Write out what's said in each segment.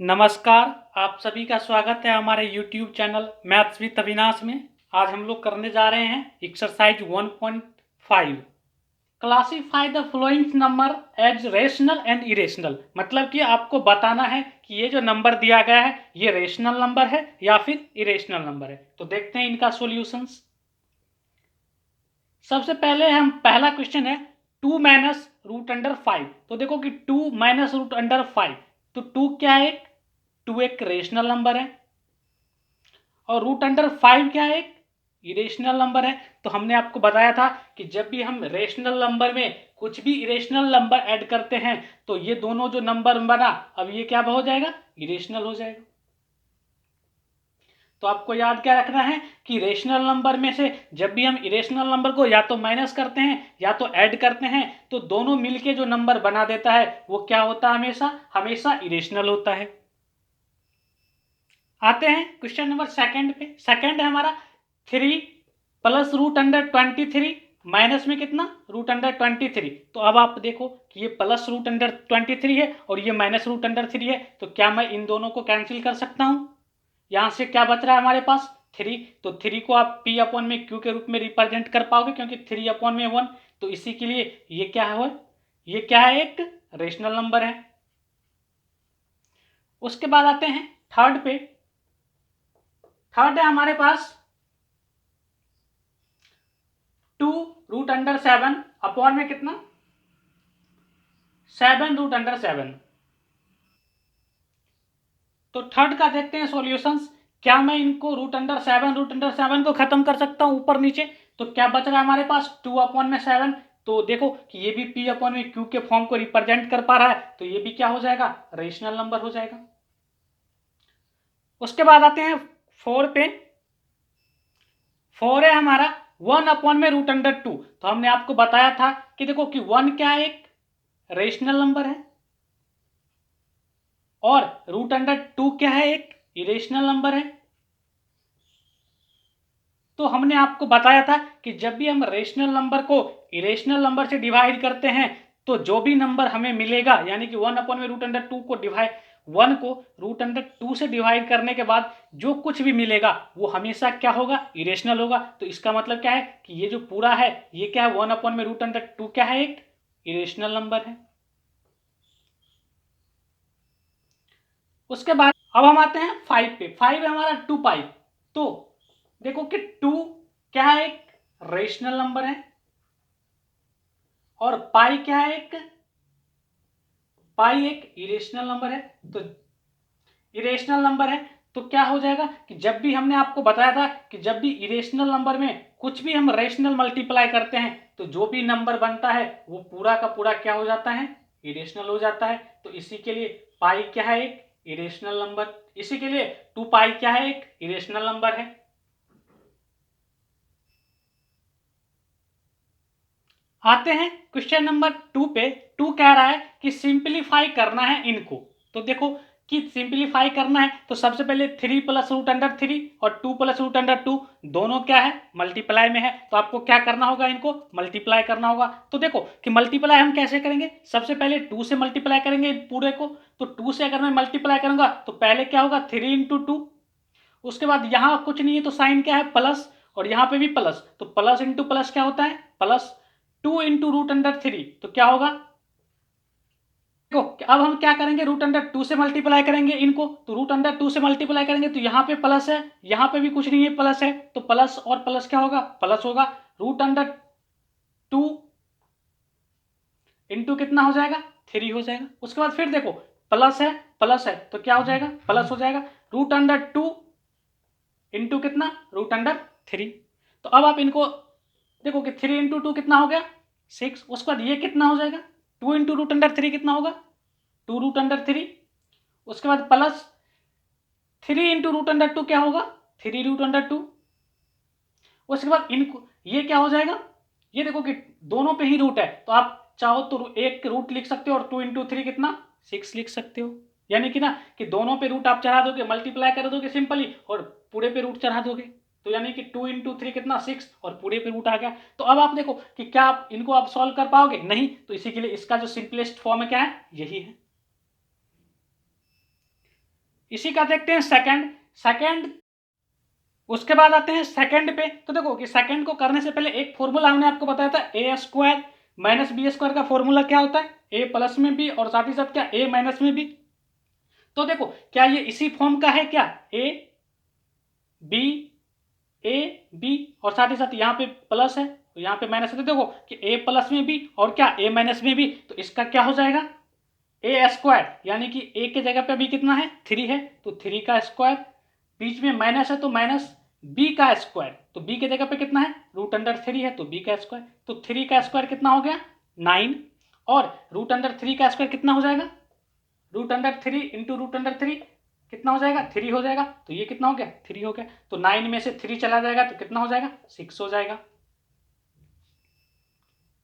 नमस्कार, आप सभी का स्वागत है हमारे YouTube channel maths with Avinash में। आज हम लोग करने जा रहे हैं exercise 1.5 classify the following number as rational and irrational. मतलब कि आपको बताना है कि ये जो नंबर दिया गया है ये रेशनल नंबर है या फिर इरेशनल नंबर है। तो देखते हैं इनका सॉल्यूशंस। सबसे पहले हम पहला क्वेश्चन है 2 माइनस रूट अंडर 5। तो देखो कि 2 माइनस रूट अंडर 5, तो 2 क्या है? 2 एक रेशनल नंबर है और रूट अंडर 5 क्या है? एक इरेशनल नंबर है। तो हमने आपको बताया था कि जब भी हम रेशनल नंबर में कुछ भी इरेशनल नंबर ऐड करते हैं तो ये दोनों जो नंबर बना अब ये क्या हो जाएगा? इरेशनल हो जाएगा। तो आपको याद क्या रखना है कि रेशनल नंबर में से जब भी हम इरेशनल नंबर को या तो माइनस करते हैं या तो ऐड करते हैं तो दोनों मिलके जो नंबर बना देता है वो क्या होता है? हमेशा हमेशा इरेशनल होता है। आते हैं क्वेश्चन नंबर सेकंड पे। सेकंड है हमारा 3 प्लस रूट अंडर 23 माइनस में कितना? Root under 23। तो अब आप देखो कि ये प्लस रूट अंडर 23 है और ये माइनस रूट अंडर 3 है। तो क्या मैं इन दोनों को कैंसिल कर सकता हूं? यहां से क्या बच रहा है हमारे पास? 3। तो 3 को आप p अपॉन में q के रूप में रिप्रेजेंट कर पाओगे क्योंकि 3 अपॉन में 1। तो इसी के लिए ये क्या है? ये क्या है? एक रेशनल नंबर है। उसके बाद आते हैं थर्ड पे। थर्ड है हमारे पास 2 रूट अंडर 7 अपॉन में कितना? 7 रूट अंडर 7। तो थर्ड का देखते हैं सॉल्यूशंस। क्या मैं इनको रूट अंडर 7 को खत्म कर सकता हूं ऊपर नीचे? तो क्या बच रहा है हमारे पास? 2 अपॉन में 7। तो देखो कि ये भी p अपॉन में q के फॉर्म को रिप्रेजेंट कर पा रहा है तो ये भी क्या हो जाएगा? रेशनल नंबर हो जाएगा। उसके बाद आते हैं 4 पे। 4 है हमारा 1 अपॉन में रूट अंडर 2। तो हमने आपको बताया था कि देखो कि 1 क्या है? एक रेशनल नंबर है और रूट अंडर 2 क्या है? एक इरेशनल नंबर है। तो हमने आपको बताया था कि जब भी हम रेशनल नंबर को इरेशनल नंबर से डिवाइड करते हैं तो जो भी नंबर हमें मिलेगा यानी कि 1 अपॉन में रूट अंडर 2 को डिवाइड 1 को रूट अंडर 2 से डिवाइड करने के बाद जो कुछ भी मिलेगा वो हमेशा क्या होगा? इरेशनल होगा। तो इसका मतलब क्या है कि ये जो पूरा है ये क्या है? 1 अपॉन में रूट अंडर 2 क्या है? एक इरेशनल नंबर है। उसके बाद अब हम आते हैं 5 पे। 5 है हमारा 2 पाई। तो देखो कि 2 क्या है? एक रेशनल नंबर है और पाई क्या है? एक पाई एक इरेशनल नंबर है। तो इरेशनल नंबर है तो क्या हो जाएगा कि जब भी हमने आपको बताया था कि जब भी इरेशनल नंबर में कुछ भी हम रेशनल मल्टीप्लाई करते हैं तो जो भी नंबर बनता है वो पूरा का पूरा क्या हो जाता है? इरेशनल हो जाता है। तो इसी के लिए पाई क्या है? एक इरेशनल नंबर। इसी के लिए 2 पाई क्या है? एक इरेशनल नंबर है। आते हैं क्वेश्चन नंबर 2 पे। 2 कह रहा है कि सिंप्लीफाई करना है इनको। तो देखो कि सिंप्लीफाई करना है तो सबसे पहले 3 प्लस रूट अंडर 3 और 2 प्लस रूट अंडर 2 दोनों क्या है? मल्टीप्लाई में है। तो आपको क्या करना होगा? इनको मल्टीप्लाई करना होगा। तो देखो कि मल्टीप्लाई हम कैसे करेंगे? सबसे पहले 2 से मल्टीप्लाई करेंगे पूरे को। तो 2 से अगर मैं मल्टीप्लाई करूंगा तो पहले क्या होगा? 3 इंटू 2। उसके बाद यहां कुछ नहीं है तो साइन क्या है? प्लस। और यहां पे भी प्लस। तो प्लस इंटू प्लस क्या होता है? प्लस। 2 इंटू रूट अंडर 3 तो क्या होगा? देखो अब हम क्या करेंगे? रूट अंडर 2 से मल्टीप्लाई करेंगे इनको। तो रूट अंडर 2 से मल्टीप्लाई करेंगे तो यहाँ पे प्लस है, यहाँ पे भी कुछ नहीं है, प्लस है। तो प्लस और प्लस क्या होगा? प्लस होगा। रूट अंडर 2 इंटू कितना हो जाएगा? 3 हो जाएगा। उसके बाद फिर देखो प्लस है तो क्या हो जाएगा? प्लस हो जाएगा। रूट अंडर 2 इंटू कितना? Root under 3। तो अब आप इनको देखो कि 3 इंटू 2 कितना हो गया? 6। उसके बाद ये कितना हो जाएगा? 2 इंटू रूट अंडर 3 कितना होगा? 2 रूट अंडर 3। उसके बाद प्लस 3 इंटू रूट अंडर 2 क्या होगा? 3 रूट अंडर 2। उसके बाद इनको ये क्या हो जाएगा? ये देखो कि दोनों पे ही रूट है तो आप चाहो तो एक रूट लिख सकते हो और 2 इंटू 3 कितना? 6 लिख सकते हो। यानी कि ना कि दोनों पे रूट आप चढ़ा दोगे, मल्टीप्लाई कर दोगे सिंपली और पूरे पे रूट चढ़ा दोगे। तो यानी कि 2 इंटू 3 कितना? 6 और पूरे पे रूट आ गया। तो अब आप देखो कि क्या आप इनको आप सॉल्व कर पाओगे? नहीं। तो इसी के लिए इसका जो सिंपलेस्ट फॉर्म है क्या है? यही है। इसी का देखते हैं सेकंड उसके बाद आते हैं सेकंड पे। तो देखो कि सेकंड को करने से पहले एक फॉर्मूला हमने आपको बताया था, ए स्क्वायर माइनस बी स्क्वायर का फॉर्मूला क्या होता है, ए प्लस में बी और साथ ही साथ क्या, ए माइनस में बी। तो देखो क्या ये इसी फॉर्म का है क्या, ए बी और साथ ही साथ यहाँ पे प्लस है तो यहाँ पे माइनस है। तो देखो कि ए प्लस में बी और क्या, ए माइनस में बी, तो इसका क्या हो जाएगा, ए स्क्वायर, यानी कि ए के जगह पे अभी कितना है, 3 है, तो 3 का स्क्वायर, बीच में माइनस है तो माइनस बी का स्क्वायर, तो बी के जगह पे कितना है, √3 है तो बी का स्क्वायर, तो 3 का स्क्वायर कितना हो गया, 9, और √3 का स्क्वायर कितना हो जाएगा, √3 इंटू √3 कितना हो जाएगा, 3 हो जाएगा, तो ये कितना हो गया, 3 हो गया, तो 9 में से 3 चला जाएगा तो कितना हो जाएगा, 6 हो जाएगा।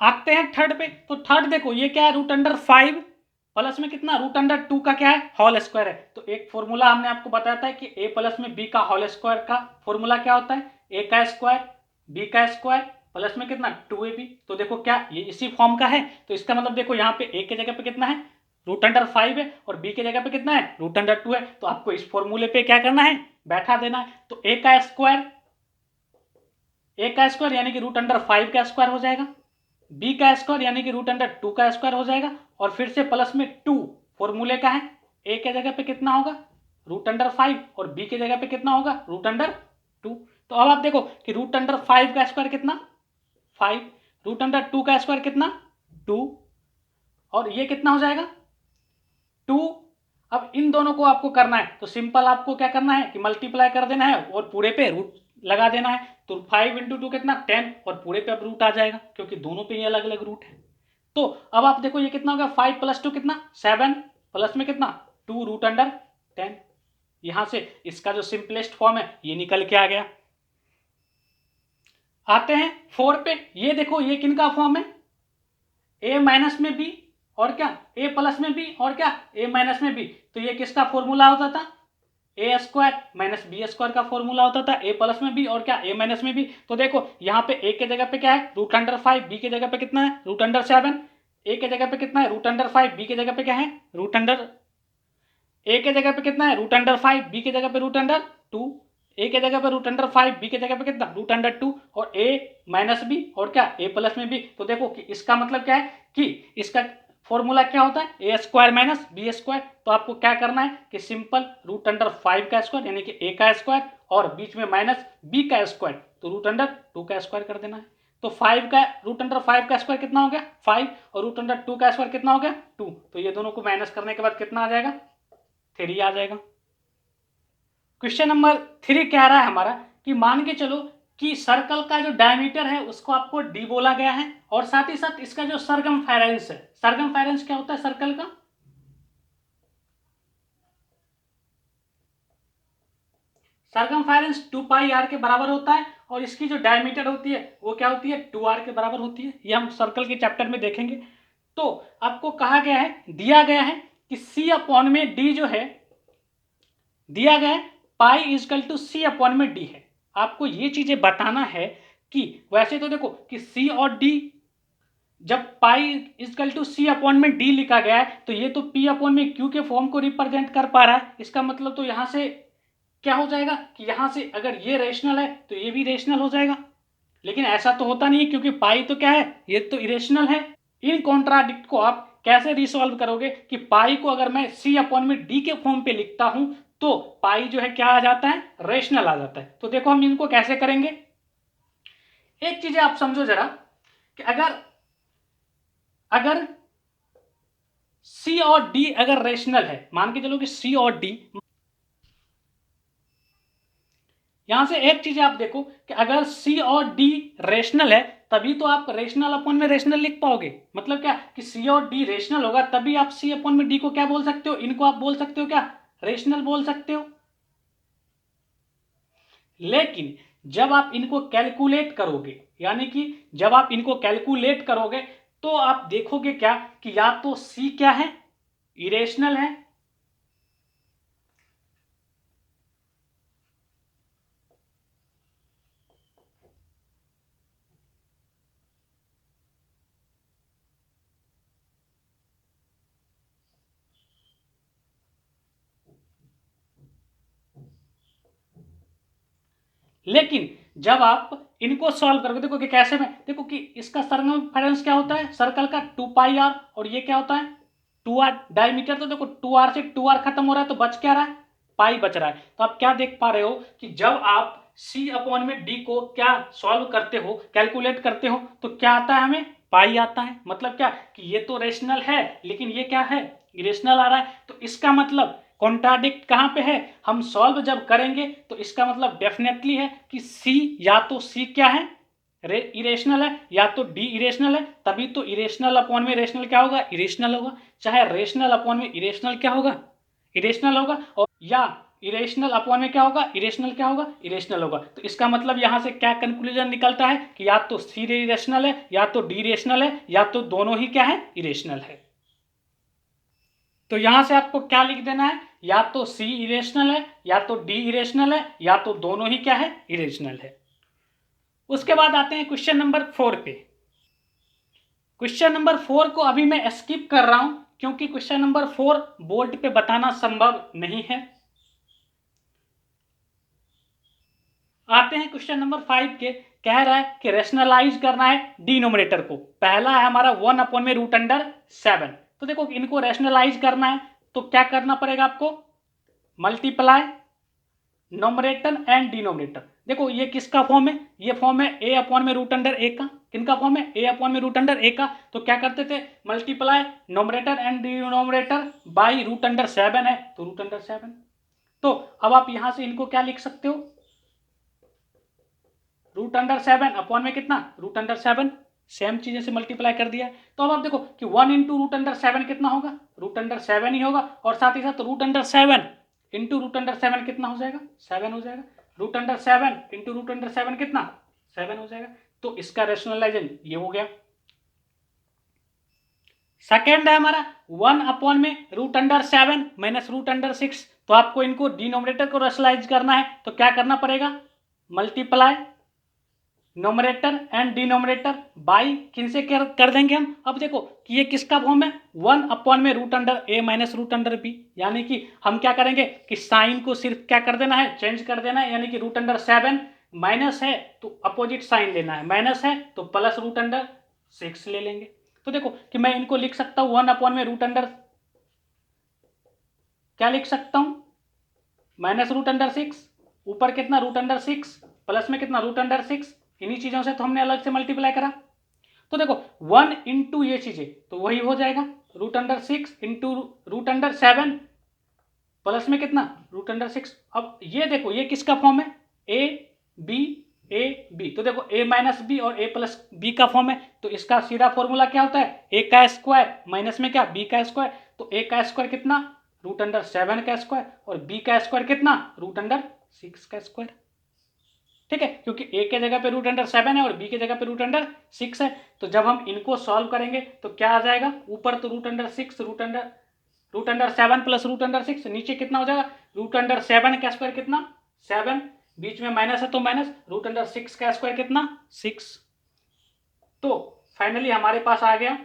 आते हैं थर्ड पे। तो थर्ड देखो ये क्या है, √5 प्लस में कितना, √2 का क्या है, होल स्क्वायर है। तो एक फॉर्मूला हमने आपको बताया था कि ए प्लस में बी का होल स्क्वायर का फॉर्मूला क्या होता है, ए का स्क्वायर बी का स्क्वायर प्लस में कितना, 2ab। तो देखो क्या ये इसी फॉर्म का है, तो इसका मतलब देखो यहाँ पे ए के जगह पे कितना है, √5 है, और बी के जगह पे कितना है, √2 है। तो आपको इस फॉर्मूले पे क्या करना है, बैठा देना है। तो ए का स्क्वायर यानी कि √5 का स्क्वायर हो जाएगा, बी का स्क्वायर यानी कि √2 का स्क्वायर हो जाएगा, और फिर से प्लस में 2 फॉर्मूले का है, ए के जगह पे कितना होगा, √5 और बी के जगह पे कितना होगा, √2। तो अब आप देखो कि √5 का स्क्वायर कितना, 5, √2 का स्क्वायर कितना, 2, और ये कितना हो जाएगा, 2। अब इन दोनों को आपको करना है तो सिंपल आपको क्या करना है कि मल्टीप्लाई कर देना है और पूरे पे रूट लगा देना है। तो 5 इंटू 2 कितना, 10, और पूरे पे अब रूट आ जाएगा क्योंकि दोनों पे ही अलग अलग रूट है। तो अब आप देखो ये कितना हो गया, 5 + 2 कितना, 7, प्लस में कितना, 2 √10। यहां से इसका जो सिंपलेस्ट फॉर्म है ये निकल के आ गया। आते हैं 4 पे। ये देखो ये किन का फॉर्म है, ए माइनस में बी और क्या, ए प्लस में बी और क्या, ए माइनस में बी। तो ये किसका फॉर्मूला होता था, ए स्क्वायर माइनस बी स्क्वायर का फॉर्मूला होता था, ए प्लस में बी और क्या, ए माइनस में बी। तो देखो यहाँ पे ए के जगह पे क्या है, √5, बी के जगह पे कितना है, √7, ए के जगह पे कितना है, √5, बी के जगह पे क्या है, ए के जगह पे कितना है, √5, बी के जगह पे √2, ए के जगह पे √5, बी के जगह पे कितना, √2, और ए माइनस बी और क्या, ए प्लस में बी। तो देखो कि इसका मतलब क्या है कि इसका फॉर्मूला क्या होता है, ए स्क्वायर माइनस बी स्क्वायर। तो आपको क्या करना है कि सिंपल √5 का स्क्वायर यानी कि ए का स्क्वायर और बीच में माइनस बी का स्क्वायर, तो √2 का स्क्वायर कर देना है। तो 5 का √5 का स्क्वायर कितना हो गया, 5, और √2 का स्क्वायर कितना हो गया, 2। तो ये दोनों को माइनस करने के बाद कितना आ जाएगा, 3 आ जाएगा। क्वेश्चन नंबर 3 कह रहा है हमारा कि मान के चलो कि सर्कल का जो डायमीटर है उसको आपको डी बोला गया है, और साथ ही साथ इसका जो सरकमफेरेंस है, सरकमफेरेंस क्या होता है सर्कल का, सरकमफेरेंस 2πr के बराबर होता है, और इसकी जो डायमीटर होती है वो क्या होती है, 2r के बराबर होती है। ये हम सर्कल के चैप्टर में देखेंगे। तो आपको कहा गया है, दिया गया है कि C/d जो है, दिया गया है π = C/d है। आपको ये चीजें बताना है कि वैसे तो देखो कि C और D, जब π = C/d लिखा गया है तो ये तो P/Q के फॉर्म को रिप्रेजेंट कर पा रहा है। इसका मतलब तो यहां से क्या हो जाएगा कि यहां से अगर ये रेशनल है तो ये भी रेशनल हो जाएगा, लेकिन ऐसा तो होता नहीं है क्योंकि पाई तो क्या है, ये तो इरेशनल है। इन कॉन्ट्राडिक्ट को आप कैसे रिसॉल्व करोगे कि पाई को अगर मैं C/d के फॉर्म पे लिखता हूं तो पाई जो है क्या आ जाता है, रेशनल आ जाता है। तो देखो हम इनको कैसे करेंगे, एक चीज आप समझो जरा कि अगर अगर C और D अगर रेशनल है, मान के चलो कि C और D, यहां से एक चीज आप देखो कि अगर C और D रेशनल है तभी तो आप रेशनल अपॉन में रेशनल लिख पाओगे। मतलब क्या कि C और D रेशनल होगा तभी आप C/d को क्या बोल सकते हो, इनको आप बोल सकते हो क्या, रेशनल बोल सकते हो। लेकिन जब आप इनको कैलकुलेट करोगे, यानी कि जब आप इनको कैलकुलेट करोगे तो आप देखोगे क्या कि या तो C क्या है, इरेशनल है, लेकिन जब आप इनको सॉल्व करोगे, देखो कि कैसे में, देखो कि इसका सर्कमफेरेंस क्या होता है सर्कल का 2πr, और ये क्या होता है 2r डायमीटर। तो देखो 2r से 2r खत्म हो रहा है तो बच क्या रहा है, पाई बच रहा है। तो आप क्या देख पा रहे हो कि जब आप c अपॉन में d को क्या सॉल्व करते हो, कैलकुलेट करते हो, तो क्या आता है हमें, पाई आता है। मतलब क्या कि ये तो रेशनल है लेकिन ये क्या है, इरेशनल आ रहा है। तो इसका मतलब कॉन्ट्राडिक्ट कहाँ पे है, हम सॉल्व जब करेंगे तो इसका मतलब डेफिनेटली है कि c या तो c क्या है, इरेशनल है, या तो डी इरेशनल है। तभी तो इरेशनल अपॉन में रेशनल क्या होगा, इरेशनल होगा। चाहे रेशनल अपॉन में इरेशनल क्या होगा, इरेशनल होगा, और या इरेशनल अपॉन में क्या होगा, इरेशनल क्या होगा, इरेशनल होगा। तो इसका मतलब यहां से क्या कंक्लूजन निकलता है कि या तो सी इरेशनल है या तो डी इरेशनल है या तो दोनों ही क्या है, इरेशनल है। तो यहां से आपको क्या लिख देना है, या तो सी इरेशनल है या तो डी इरेशनल है या तो दोनों ही क्या है, इरेशनल है। उसके बाद आते हैं क्वेश्चन नंबर 4 पे। क्वेश्चन नंबर 4 को अभी मैं स्किप कर रहा हूं क्योंकि क्वेश्चन नंबर 4 बोर्ड पे बताना संभव नहीं है। आते हैं क्वेश्चन नंबर 5 के। कह रहा है कि रेशनलाइज करना है डिनोमिनेटर को। पहला है हमारा 1/√7। तो देखो इनको रेशनलाइज करना है तो क्या करना पड़ेगा आपको, मल्टीप्लाई नोमरेटर एंड डिनोमिनेटर। देखो ये किसका फॉर्म है, ये फॉर्म है a/√a का। किनका फॉर्म है, a/√a का। तो क्या करते थे, multiply numerator and denominator by √7 है तो √7। तो अब आप यहां से इनको क्या लिख सकते हो, √7 अपॉन में कितना, √7, सेम चीजें से मल्टीप्लाई कर दिया है। तो अब आप देखो कि 1 इंटू √7 कितना होगा, √7 ही होगा, और साथ ही साथ √7 इंटू √7 कितना हो जाएगा, 7 हो जाएगा। √7 इंटू √7 कितना, 7 हो जाएगा। तो इसका रेशनलाइजेशन ये हो गया। सेकेंड है हमारा 1 अपॉन में √7 माइनस √6। तो आपको इनको डिनोमिनेटर को रेशनलाइज करना है तो क्या करना पड़ेगा, multiply numerator and denominator by किन से कर देंगे हम। अब देखो कि ये किसका फॉर्म है, 1 अपॉन में √a माइनस √b। यानी कि हम क्या करेंगे कि साइन को सिर्फ क्या कर देना है, चेंज कर देना है। यानी कि √7 माइनस है तो अपोजिट साइन लेना है, माइनस है तो प्लस √6 ले लेंगे। तो देखो कि मैं इनको लिख सकता हूँ 1 अपॉन में क्या लिख सकता हूँ, माइनस √6, ऊपर कितना √6 प्लस में कितना √6। इन्हीं चीजों से तो हमने अलग से मल्टीप्लाई करा। तो देखो 1 इंटू ये चीजें तो वही हो जाएगा √6 इंटू √7 प्लस में कितना √6। अब ये देखो ये किसका फॉर्म है, ए बी ए बी। तो देखो a माइनस बी और a प्लस बी का फॉर्म है। तो इसका सीधा फॉर्मूला क्या होता है, a का स्क्वायर माइनस में क्या b का स्क्वायर। तो a का स्क्वायर कितना, √7 का स्क्वायर, और b का स्क्वायर कितना, √6 का स्क्वायर। ठीक है, क्योंकि a के जगह पे √7 है और b के जगह पे √6 है। तो जब हम इनको सॉल्व करेंगे तो क्या आ जाएगा, ऊपर तो √6 √7 प्लस √6, नीचे कितना हो जाएगा, √7 का स्क्वायर कितना 7, बीच में माइनस है तो माइनस, √6 का स्क्वायर कितना 6। तो फाइनली हमारे पास आ गया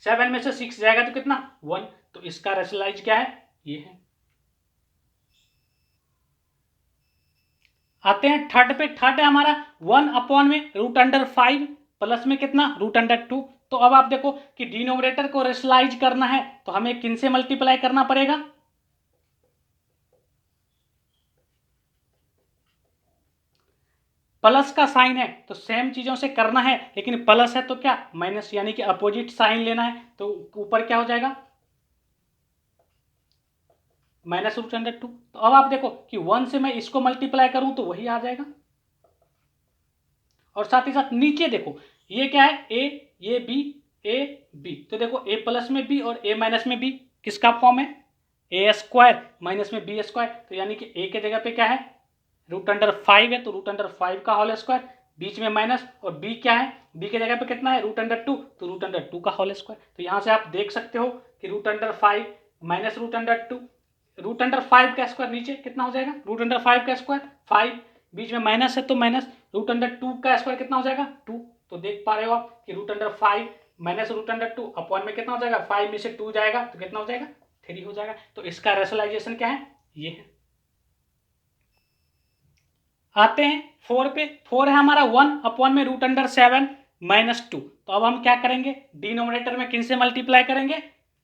7 में से 6 जाएगा तो कितना 1। तो इसका रेशनलाइज क्या है, ये है। आते हैं थर्ड पे। थर्ड है हमारा 1 अपॉन में √5 प्लस में कितना √2। तो अब आप देखो कि डिनोमिनेटर को रेशनलाइज करना है तो हमें किन से मल्टीप्लाई करना पड़ेगा, प्लस का साइन है तो सेम चीजों से करना है, लेकिन प्लस है तो क्या माइनस, यानी कि अपोजिट साइन लेना है। तो ऊपर क्या हो जाएगा, माइनस √2। तो अब आप देखो कि 1 से मैं इसको मल्टीप्लाई करूं तो वही आ जाएगा, और साथ ही साथ नीचे देखो ये क्या है, ए ये बी ए बी। तो देखो ए प्लस में बी और ए माइनस में बी किसका फॉर्म है, ए स्क्वायर माइनस में बी स्क्वायर। तो यानी कि ए के जगह पे क्या है, √5 है तो √5 का होल स्क्वायर, बीच में माइनस, और बी क्या है, बी के जगह पे कितना है √2 तो √2 का होल स्क्वायर। तो यहां से आप देख सकते हो कि √5 माइनस √2, √5 का स्क्वायर नीचे कितना हो जाएगा, √5 का स्क्वायर 5, बीच में माइनस है तो माइनस, √2 का स्क्वायर कितना हो जाएगा 2। तो देख पा रहे हो आप कि √5 माइनस √2 अपॉन में कितना हो जाएगा, 5 में से 2 जाएगा तो कितना हो जाएगा 3 हो जाएगा। तो इसका रेशनलाइजेशन क्या है, ये है। आते हैं 4 पे। 4 है हमारा 1 में रूट अंडर 7 माइनस 2। तो अब हम क्या करेंगे, डिनोमिनेटर में किन से मल्टीप्लाई करेंगे,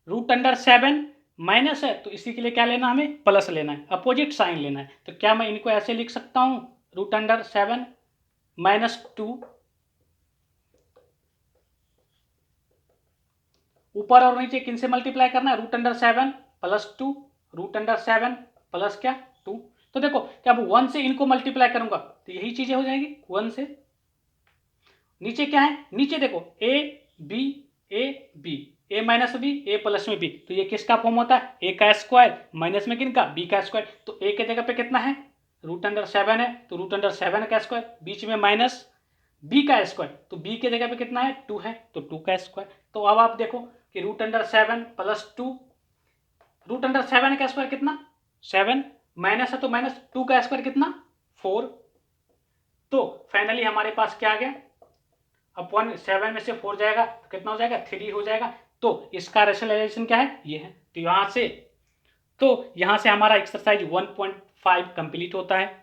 रूट अंडर 7 माइनस है तो इसी के लिए क्या लेना, हमें प्लस लेना है, अपोजिट साइन लेना है। तो क्या मैं इनको ऐसे लिख सकता हूं, रूट अंडर 7 माइनस 2, ऊपर और नीचे किन से मल्टीप्लाई करना है, root under 7 plus 2, root under 7 plus क्या 2। तो देखो क्या अब 1 से इनको मल्टीप्लाई करूंगा तो यही चीजें हो जाएगी 1 से। नीचे क्या है, नीचे देखो A B A minus B A plus में बी, तो ये किसका फॉर्म होता है, ए का स्क्वायर माइनस में किन का, बी का स्क्वायर। तो ए के जगह पे कितना है, रूट अंडर 7 है तो रूट अंडर 7 का स्क्वायर, बीच में माइनस बी का स्क्वायर, तो बी के जगह पे कितना है 2 है तो 2 का स्क्वायर। तो अब आप देखो कि root under 7 plus 2, root under 7 का स्क्वायर कितना 7, माइनस है तो माइनस 2 का स्क्वायर कितना 4। तो फाइनली हमारे पास क्या आ गया, अपॉन 7 में से 4 जाएगा तो कितना हो जाएगा 3 हो जाएगा। तो इसका रेशनलाइजेशन क्या है, ये है। तो यहां से हमारा एक्सरसाइज 1.5 कंप्लीट होता है।